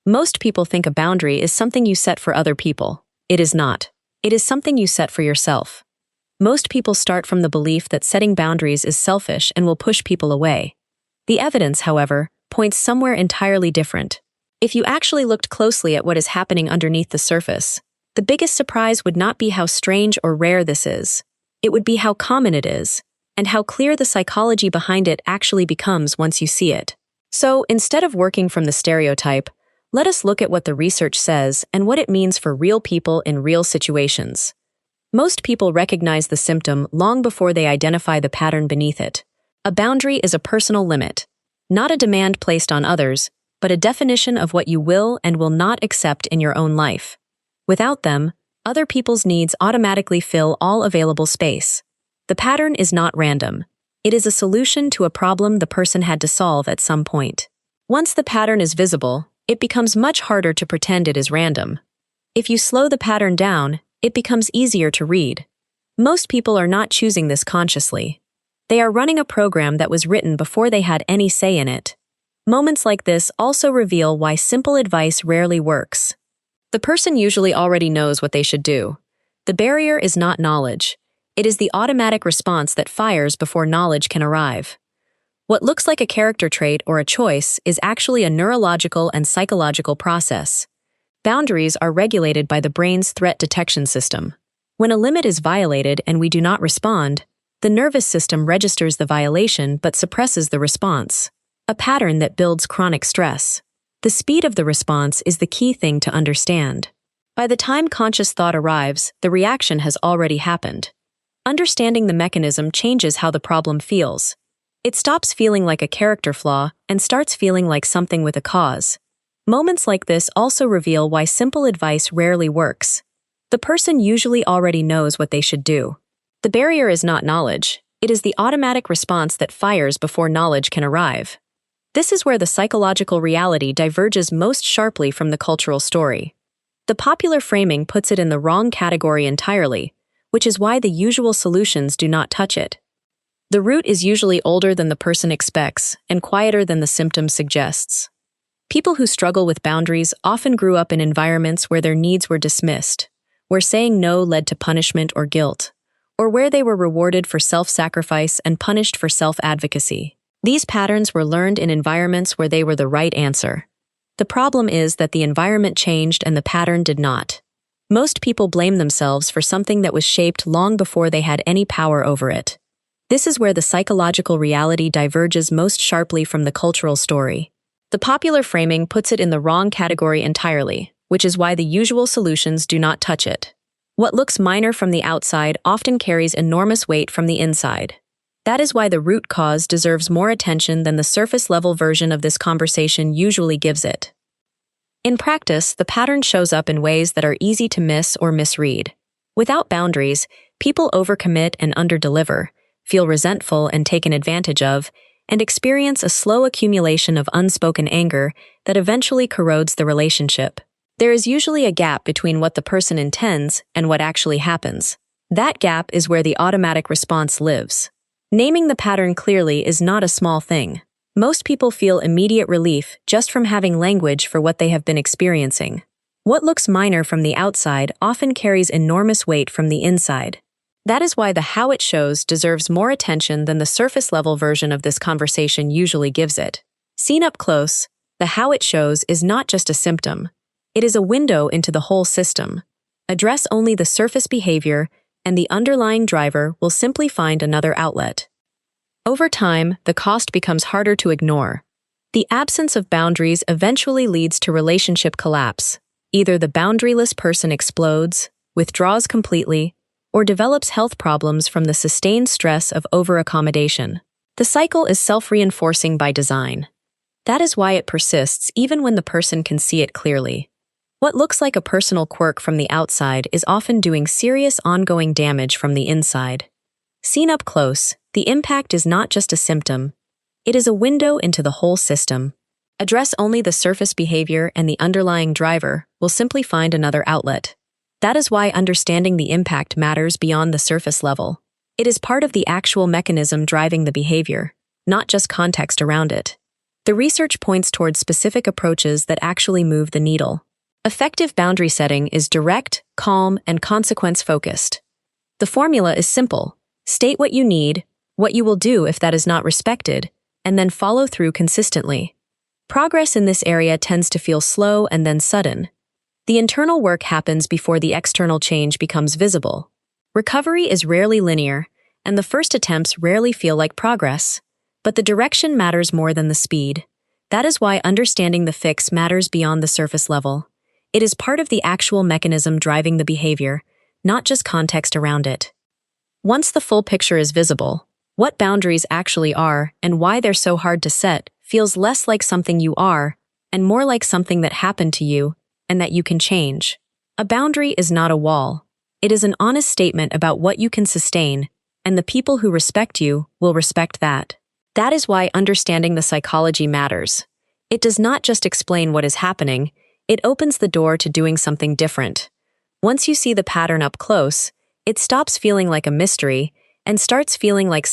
Most people think a boundary is something you set for other people. It is not. It is something you set for yourself. Most people start from the belief that setting boundaries is selfish and will push people away. The evidence, however, points somewhere entirely different. If you actually looked closely at what is happening underneath the surface, the biggest surprise would not be how strange or rare this is. It would be how common it is, and how clear the psychology behind it actually becomes once you see it. So, instead of working from the stereotype, let us look at what the research says and what it means for real people in real situations. Most people recognize the symptom long before they identify the pattern beneath it. A boundary is a personal limit, not a demand placed on others, but a definition of what you will and will not accept in your own life. Without them, other people's needs automatically fill all available space. The pattern is not random. It is a solution to a problem the person had to solve at some point. Once the pattern is visible, it becomes much harder to pretend it is random. If you slow the pattern down, it becomes easier to read. Most people are not choosing this consciously. They are running a program that was written before they had any say in it. Moments like this also reveal why simple advice rarely works. The person usually already knows what they should do. The barrier is not knowledge. It is the automatic response that fires before knowledge can arrive. What looks like a character trait or a choice is actually a neurological and psychological process. Boundaries are regulated by the brain's threat detection system. When a limit is violated and we do not respond, the nervous system registers the violation but suppresses the response, a pattern that builds chronic stress. The speed of the response is the key thing to understand. By the time conscious thought arrives, the reaction has already happened. Understanding the mechanism changes how the problem feels. It stops feeling like a character flaw and starts feeling like something with a cause. Moments like this also reveal why simple advice rarely works. The person usually already knows what they should do. The barrier is not knowledge. It is the automatic response that fires before knowledge can arrive. This is where the psychological reality diverges most sharply from the cultural story. The popular framing puts it in the wrong category entirely, which is why the usual solutions do not touch it. The root is usually older than the person expects and quieter than the symptom suggests. People who struggle with boundaries often grew up in environments where their needs were dismissed, where saying no led to punishment or guilt, or where they were rewarded for self-sacrifice and punished for self-advocacy. These patterns were learned in environments where they were the right answer. The problem is that the environment changed and the pattern did not. Most people blame themselves for something that was shaped long before they had any power over it. This is where the psychological reality diverges most sharply from the cultural story. The popular framing puts it in the wrong category entirely, which is why the usual solutions do not touch it. What looks minor from the outside often carries enormous weight from the inside. That is why the root cause deserves more attention than the surface-level version of this conversation usually gives it. In practice, the pattern shows up in ways that are easy to miss or misread. Without boundaries, people overcommit and underdeliver, feel resentful and taken advantage of, and experience a slow accumulation of unspoken anger that eventually corrodes the relationship. There is usually a gap between what the person intends and what actually happens. That gap is where the automatic response lives. Naming the pattern clearly is not a small thing. Most people feel immediate relief just from having language for what they have been experiencing. What looks minor from the outside often carries enormous weight from the inside. That is why the how it shows deserves more attention than the surface-level version of this conversation usually gives it. Seen up close, the how it shows is not just a symptom. It is a window into the whole system. Address only the surface behavior, and the underlying driver will simply find another outlet. Over time, the cost becomes harder to ignore. The absence of boundaries eventually leads to relationship collapse. Either the boundaryless person explodes, withdraws completely, or develops health problems from the sustained stress of over-accommodation. The cycle is self-reinforcing by design. That is why it persists even when the person can see it clearly. What looks like a personal quirk from the outside is often doing serious ongoing damage from the inside. Seen up close, the impact is not just a symptom. It is a window into the whole system. Address only the surface behavior and the underlying driver will simply find another outlet. That is why understanding the impact matters beyond the surface level. It is part of the actual mechanism driving the behavior, not just context around it. The research points towards specific approaches that actually move the needle. Effective boundary setting is direct, calm, and consequence-focused. The formula is simple. State what you need, what you will do if that is not respected, and then follow through consistently. Progress in this area tends to feel slow and then sudden. The internal work happens before the external change becomes visible. Recovery is rarely linear, and the first attempts rarely feel like progress. But the direction matters more than the speed. That is why understanding the fix matters beyond the surface level. It is part of the actual mechanism driving the behavior, not just context around it. Once the full picture is visible, what boundaries actually are and why they're so hard to set feels less like something you are and more like something that happened to you and that you can change. A boundary is not a wall. It is an honest statement about what you can sustain, and the people who respect you will respect that. That is why understanding the psychology matters. It does not just explain what is happening, it opens the door to doing something different. Once you see the pattern up close, it stops feeling like a mystery and starts feeling like